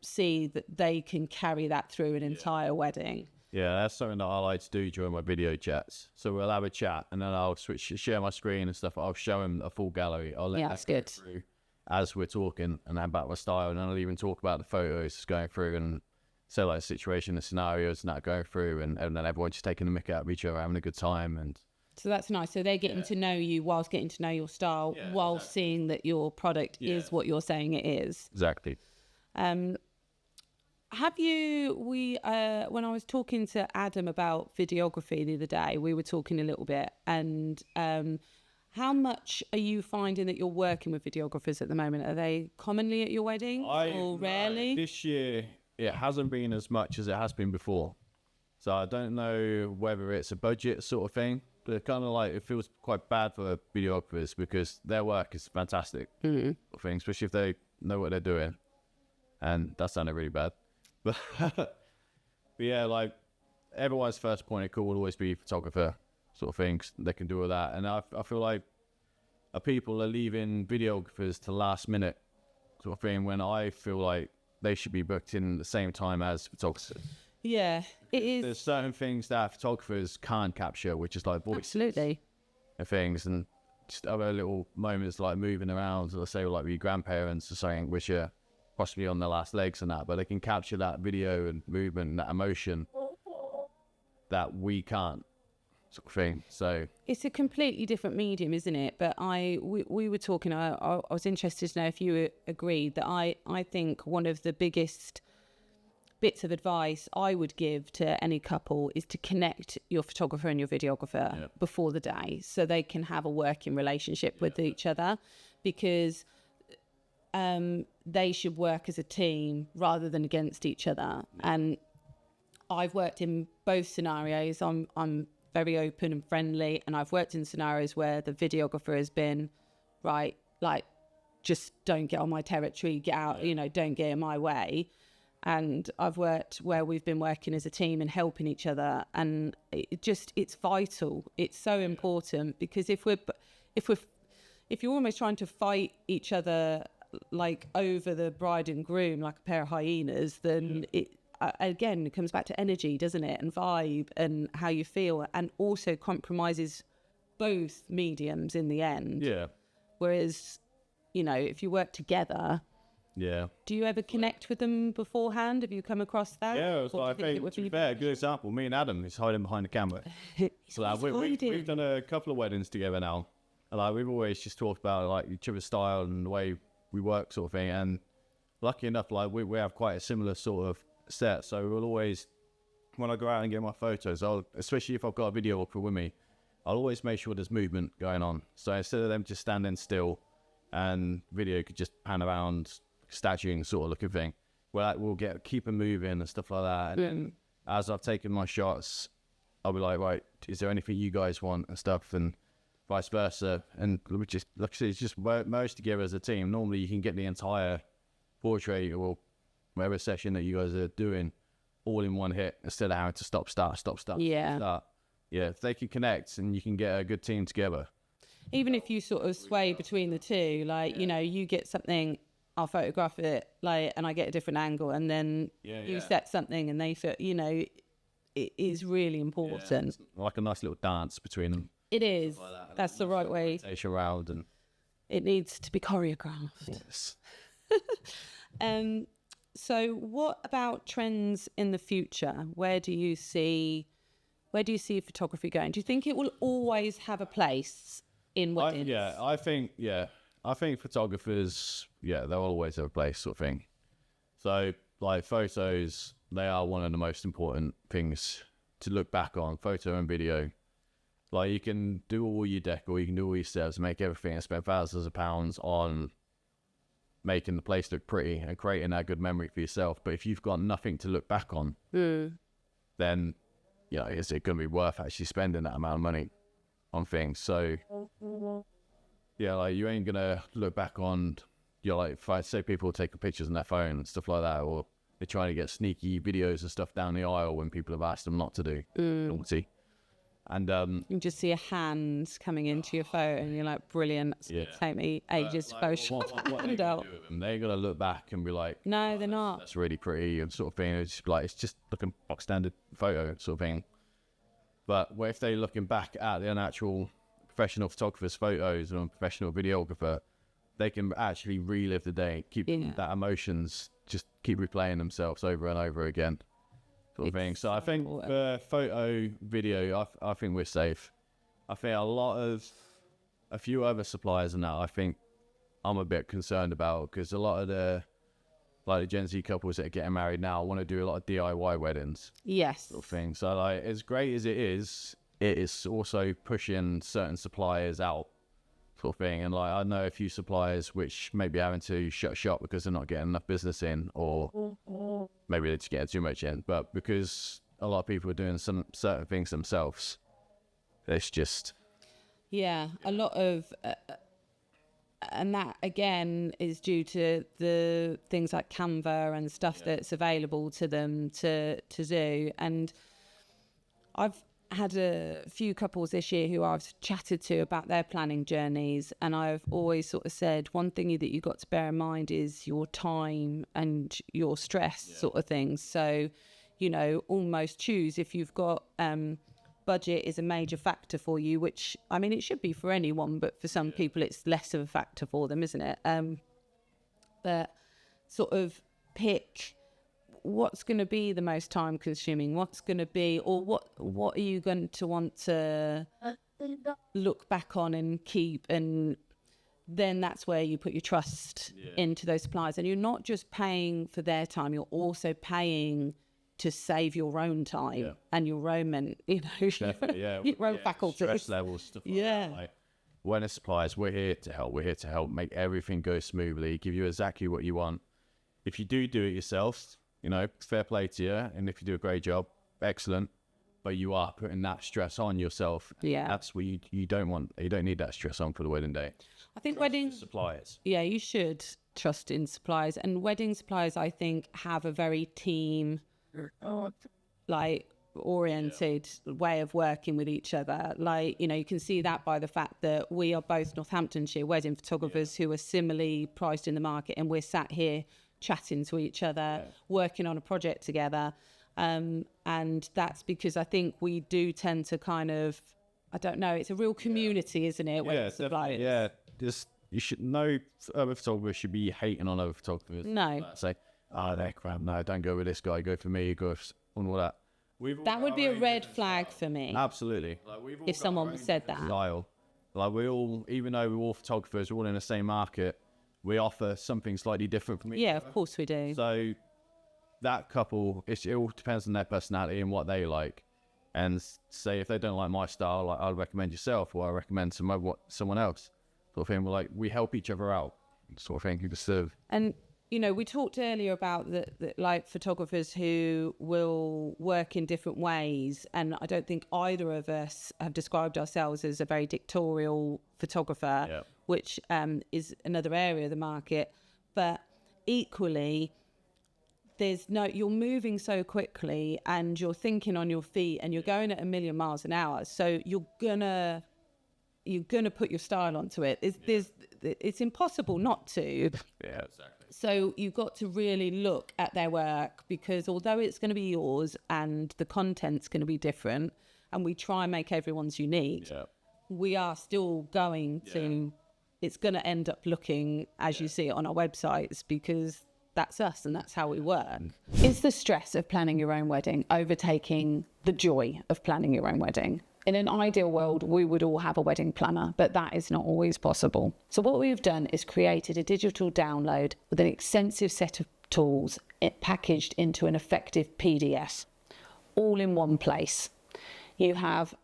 see that they can carry that through an entire wedding. Yeah, that's something that I like to do during my video chats. So we'll have a chat and then I'll share my screen and stuff. I'll show them a full gallery. I'll let that's good. Through as we're talking and about my style, and I'll even talk about the photos going through and say like the situation, the scenarios and that going through, and then everyone just taking the mick out of each other, having a good time. And so that's nice. So they're getting to know you whilst getting to know your style, while seeing that your product is what you're saying it is. Exactly. Have you, when I was talking to Adam about videography the other day, we were talking a little bit, and how much are you finding that you're working with videographers at the moment? Are they commonly at your weddings or rarely? This year, it hasn't been as much as it has been before. So I don't know whether it's a budget sort of thing, but kind of like it feels quite bad for videographers because their work is fantastic, sort of thing, especially if they know what they're doing. And that sounded really bad. But yeah, like everyone's first point of call will always be photographer sort of things. They can do all that. And I feel like people are leaving videographers to last minute sort of thing when I feel like they should be booked in at the same time as photographers. Yeah, it is. There's certain things that photographers can't capture, which is like voice. Absolutely. And things, and just other little moments like moving around, let's say like with your grandparents or something, which are possibly on their last legs and that, but they can capture that video and movement and that emotion that we can't, sort of thing. So it's a completely different medium, isn't it? But we were talking, I was interested to know if you agreed that I think one of the biggest bits of advice I would give to any couple is to connect your photographer and your videographer before the day, so they can have a working relationship with each other, because they should work as a team rather than against each other. And I've worked in both scenarios. I'm very open and friendly, and I've worked in scenarios where the videographer has been right, like, just don't get on my territory, get out, you know, don't get in my way. And I've worked where we've been working as a team and helping each other, and it's vital. It's so important, because if you're almost trying to fight each other like over the bride and groom like a pair of hyenas, then it again, it comes back to energy, doesn't it, and vibe and how you feel, and also compromises both mediums in the end. yeah, Whereas, you know, if you work together, yeah. do you ever connect with them beforehand? Have you come across that? Yeah, it was Or like, do you think it would to be be- fair, a good example. Me and Adam is hiding behind the camera. So like, we've done a couple of weddings together now. And like, we've always just talked about like each other's style and the way we work, sort of thing. And lucky enough, like we have quite a similar sort of set. So we'll always, when I go out and get my photos, especially if I've got a videographer with me, I'll always make sure there's movement going on. So instead of them just standing still and video could just pan around, statuing sort of looking thing, we'll keep them moving and stuff like that. And then as I've taken my shots, I'll be like, right, is there anything you guys want and stuff, and vice versa. And we just, like I said, it's just merged together as a team. Normally you can get the entire portrait or whatever session that you guys are doing all in one hit instead of having to stop, start. Yeah. Start. Yeah, if they can connect and you can get a good team together. even if you sort of sway between the two, like, you know, you get something, I'll photograph it, like, and I get a different angle, and then you set something and they feel, you know, it is really important. Like a nice little dance between them. It is. That's the right way. Around and it needs to be choreographed. yes. So what about trends in the future? Where do you see photography going? Do you think it will always have a place in weddings? I think photographers, they'll always have a place, sort of thing. So, like, photos, they are one of the most important things to look back on, photo and video. Like, you can do all your decor, you can do all your steps, make everything, and spend thousands of pounds on making the place look pretty and creating that good memory for yourself. But if you've got nothing to look back on, then, you know, is it going to be worth actually spending that amount of money on things? So, yeah, like, you ain't going to look back on, you know, like, if I say people taking pictures on their phone and stuff like that, or they're trying to get sneaky videos and stuff down the aisle when people have asked them not to do. Naughty. And you just see a hand coming into your photo and you're like, brilliant, it's going to take me ages to Photoshop what hand out. They're going to look back and be like, no, they're not. That's really pretty and sort of thing. It's just looking box standard photo sort of thing. But what if they're looking back at the actual professional photographer's photos and a professional videographer, they can actually relive the day, keep that emotions, just keep replaying themselves over and over again. Sort of thing. So I think for photo, video, I think we're safe. I think a few other suppliers and that, I think I'm a bit concerned about, because a lot of the Gen Z couples that are getting married now want to do a lot of DIY weddings. Yes. Sort of thing. So, like, as great as it is also pushing certain suppliers out, sort of thing. And, like, I know a few suppliers which may be having to shut shop because they're not getting enough business in, or maybe they're just getting too much in. But because a lot of people are doing some certain things themselves, it's just... Yeah, a lot of... and that, again, is due to the things like Canva and stuff that's available to them to do. And I've had a few couples this year who I've chatted to about their planning journeys, and I've always sort of said one thing that you got to bear in mind is your time and your stress sort of things. So, you know, almost choose if you've got budget is a major factor for you, which, I mean, it should be for anyone, but for some people it's less of a factor for them, isn't it? But sort of pick what's going to be the most time consuming, what's going to be, or what are you going to want to look back on and keep, and then that's where you put your trust into those suppliers. And you're not just paying for their time, you're also paying to save your own time and your own, you know, your own faculty. Stress levels, stuff like that. Like, when a suppliers, we're here to help. We're here to help make everything go smoothly, give you exactly what you want. If you do it yourself, you know, fair play to you. And if you do a great job, excellent. But you are putting that stress on yourself. Yeah. That's what you don't want. You don't need that stress on for the wedding day. I think suppliers. Yeah, you should trust in suppliers. And wedding suppliers, I think, have a very team, like, oriented way of working with each other. Like, you know, you can see that by the fact that we are both Northamptonshire wedding photographers who are similarly priced in the market, and we're sat here chatting to each other, working on a project together. And that's because I think we do tend to kind of, I don't know, it's a real community, isn't it? Suppliers. Yeah, just, you should know, other photographers should be hating on other photographers. No. Say, they're crap, no, don't go with this guy, go for me, go on all that. That would be a red flag for me. Absolutely. Like, if someone said that. Style. Like, we all, even though we're all photographers, we're all in the same market, we offer something slightly different from each other. Yeah, of course we do. So that couple, it all depends on their personality and what they like. And say if they don't like my style, like, I'll recommend yourself, or I recommend someone else. Sort of thing. We're like, we help each other out. Sort of thing. You just serve. And you know, we talked earlier about the like photographers who will work in different ways, and I don't think either of us have described ourselves as a very dictatorial photographer, which is another area of the market. But equally, you're moving so quickly, and you're thinking on your feet, and you're going at 1,000,000 miles an hour. So you're gonna you're going to put your style onto it. It's impossible not to. Yeah, exactly. So you've got to really look at their work, because although it's going to be yours and the content's going to be different, and we try and make everyone's unique, we are still going to, it's going to end up looking as you see it on our websites, because that's us and that's how we work. Is the stress of planning your own wedding overtaking the joy of planning your own wedding? In an ideal world, we would all have a wedding planner, but that is not always possible. So what we've done is created a digital download with an extensive set of tools packaged into an effective PDF, all in one place. You have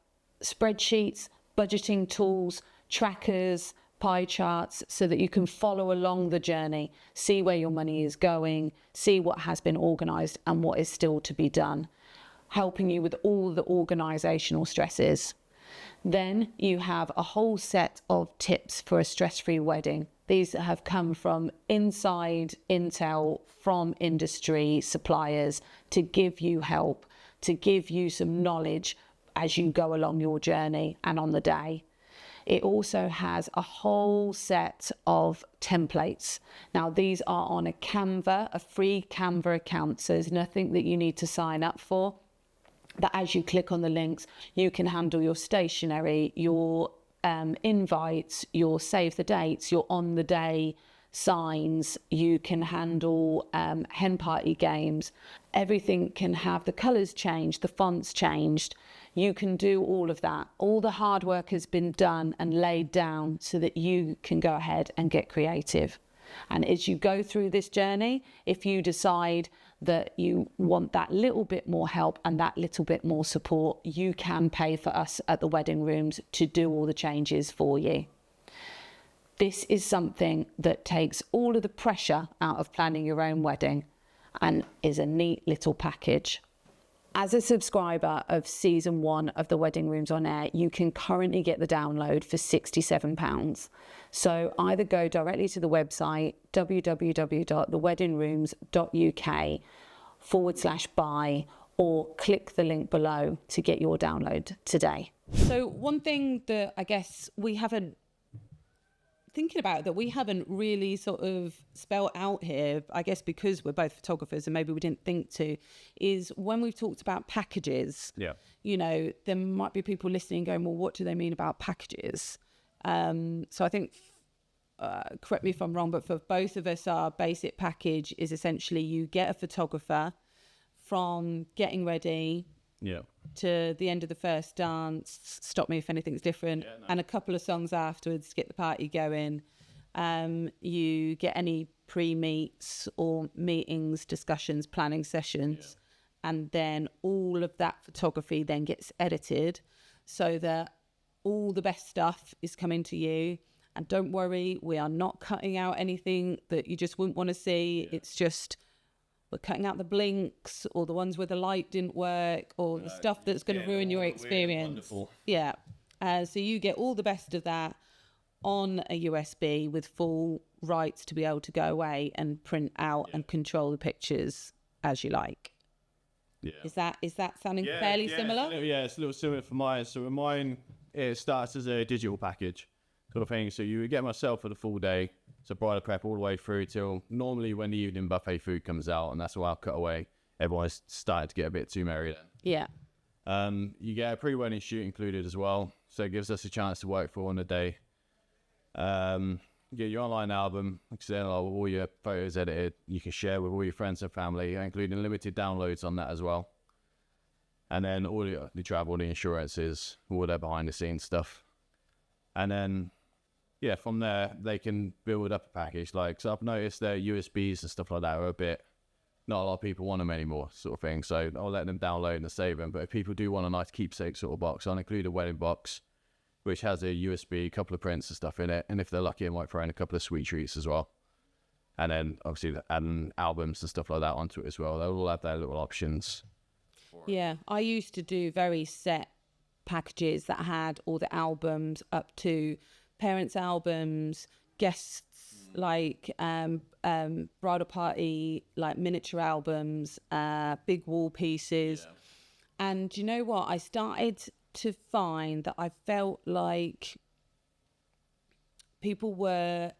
spreadsheets, budgeting tools, trackers, pie charts, so that you can follow along the journey, see where your money is going, see what has been organised and what is still to be done, helping you with all the organisational stresses. Then you have a whole set of tips for a stress-free wedding. These have come from inside intel from industry suppliers to give you help, to give you some knowledge as you go along your journey and on the day. It also has a whole set of templates. Now, these are on a Canva, a free Canva account, so there's nothing that you need to sign up for. But as you click on the links, you can handle your stationery, your invites, your save the dates, your on the day signs. You can handle hen party games. Everything can have the colours changed, the fonts changed. You can do all of that. All the hard work has been done and laid down so that you can go ahead and get creative. And as you go through this journey, if you decide that you want that little bit more help and that little bit more support, you can pay for us at the Wedding Rooms to do all the changes for you. This is something that takes all of the pressure out of planning your own wedding and is a neat little package. As a subscriber of season 1 of the Wedding Rooms on Air, you can currently get the download for £67. So either go directly to the website www.theweddingrooms.uk/buy, or click the link below to get your download today. So one thing that I guess we haven't really sort of spelled out here, I guess because we're both photographers and maybe we didn't think to, is when we've talked about packages, you know, there might be people listening going, well, what do they mean about packages? So I think, correct me if I'm wrong, but for both of us, our basic package is essentially you get a photographer from getting ready to the end of the first dance, stop me if anything's different, and a couple of songs afterwards to get the party going. You get any pre-meets or meetings, discussions, planning sessions, and then all of that photography then gets edited so that all the best stuff is coming to you. And don't worry, we are not cutting out anything that you just wouldn't want to see. It's just we're cutting out the blinks or the ones where the light didn't work or the stuff that's going to ruin your experience. So you get all the best of that on a USB with full rights to be able to go away and print out and control the pictures as you like. Is that sounding fairly similar? It's a little similar for mine. So with mine, it starts as a digital package sort of thing. So you get myself for the full day. So bridal prep all the way through till normally when the evening buffet food comes out, and that's why I'll cut away. Everyone's started to get a bit too merry then. You get a pre-wedding shoot included as well, so it gives us a chance to work for on the day. You get your online album, like I said, all your photos edited, you can share with all your friends and family, including limited downloads on that as well. And then all the travel, the insurances, all their behind the scenes stuff. And then from there, they can build up a package. Like, so I've noticed their USBs and stuff like that are a bit, not a lot of people want them anymore, sort of thing. So I'll let them download and save them. But if people do want a nice keepsake sort of box, I'll include a wedding box, which has a USB, a couple of prints and stuff in it. And if they're lucky, I might throw in a couple of sweet treats as well. And then obviously adding albums and stuff like that onto it as well. They'll all have their little options. I used to do very set packages that had all the albums up to parents' albums, guests like bridal party, like miniature albums, big wall pieces. And you know what? I started to find that I felt like people were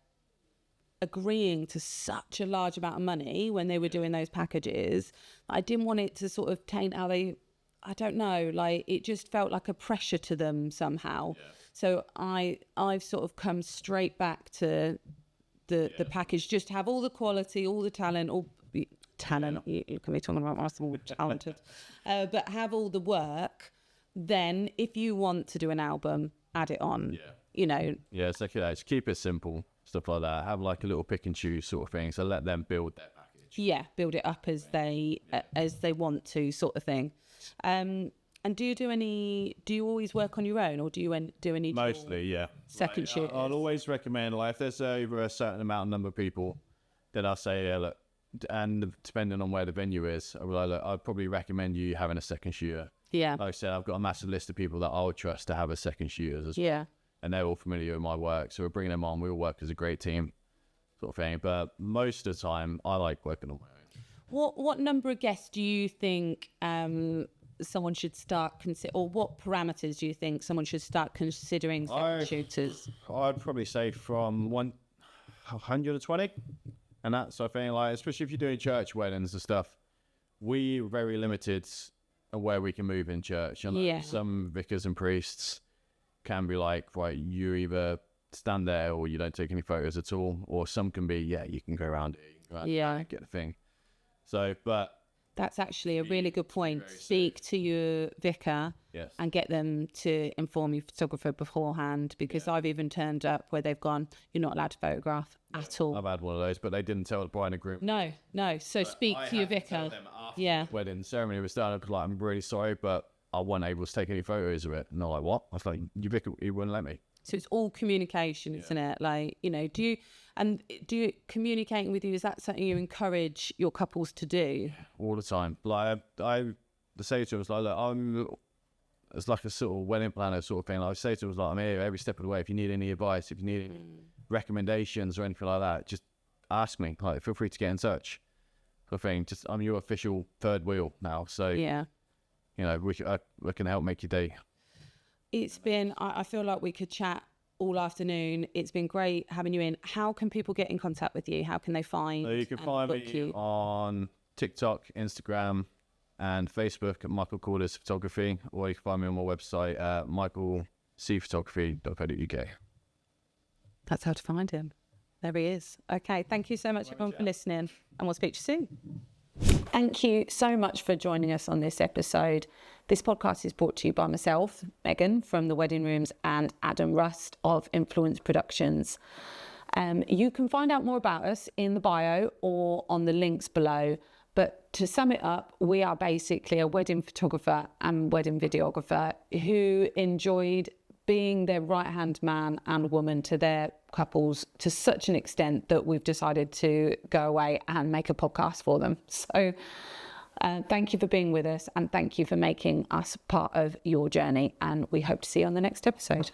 agreeing to such a large amount of money when they were doing those packages. I didn't want it to sort of taint how they, I don't know, like it just felt like a pressure to them somehow. So I've sort of come straight back to the package, just have all the quality, all the talent, you can be talking about myself all talented, but have all the work. Then if you want to do an album, add it on, you know. Yeah, it's like that. Just keep it simple, stuff like that. Have like a little pick and choose sort of thing. So let them build their package. Yeah, build it up as they want to, sort of thing. And do you always work on your own, or do you do any Mostly, yeah. second shooters? I'll always recommend, like, if there's over a certain number of people, then I'll say, yeah, look, and depending on where the venue is, I'll be like, look, I'd probably recommend you having a second shooter. Yeah. Like I said, I've got a massive list of people that I would trust to have a second shooter as well. Yeah. And they're all familiar with my work, so we're bringing them on. We all work as a great team, sort of thing. But most of the time, I like working on my own. What number of guests do you think someone should start or what parameters do you think someone should start considering second shooters? I'd probably say from 120 and that sort of thing. Like, especially if you're doing church weddings and stuff, we're very limited on where we can move in church. And some vicars and priests can be like, right, you either stand there or you don't take any photos at all, or some can be, you can go around it, you can go around get the thing. So, but that's actually a really good point. Speak to your vicar and get them to inform your photographer beforehand, because I've even turned up where they've gone, you're not allowed to photograph at all. I've had one of those, but they didn't tell the bride and groom. No. So speak to your vicar. Wedding ceremony was done. I was like, I'm really sorry, but I wasn't able to take any photos of it. And they're like, what? I was like, your vicar, he wouldn't let me. So it's all communication, isn't it? Like, you know, do you communicating with you, is that something you encourage your couples to do? All the time. Like, I say to them, look, it's like a sort of wedding planner sort of thing. Like, I say to them, I'm here every step of the way. If you need any advice, if you need any recommendations or anything like that, just ask me. Like, feel free to get in touch. Sort of thing. Just, I'm your official third wheel now. So, you know, we can help make your day. It's been, I feel like we could chat all afternoon. It's been great having you in. How can people get in contact with you? How can they find you can find me on TikTok, Instagram, and Facebook at Michael Cordes Photography, or you can find me on my website at michaelcphotography.co.uk. That's how to find him. There he is. Okay, thank you so much everyone for listening, and we'll speak to you soon. Thank you so much for joining us on this episode. This podcast is brought to you by myself, Megan, from The Wedding Rooms, and Adam Rust of Influence Productions. You can find out more about us in the bio or on the links below. But to sum it up, we are basically a wedding photographer and wedding videographer who enjoyed being their right-hand man and woman to their couples to such an extent that we've decided to go away and make a podcast for them. So thank you for being with us, and thank you for making us part of your journey, and we hope to see you on the next episode.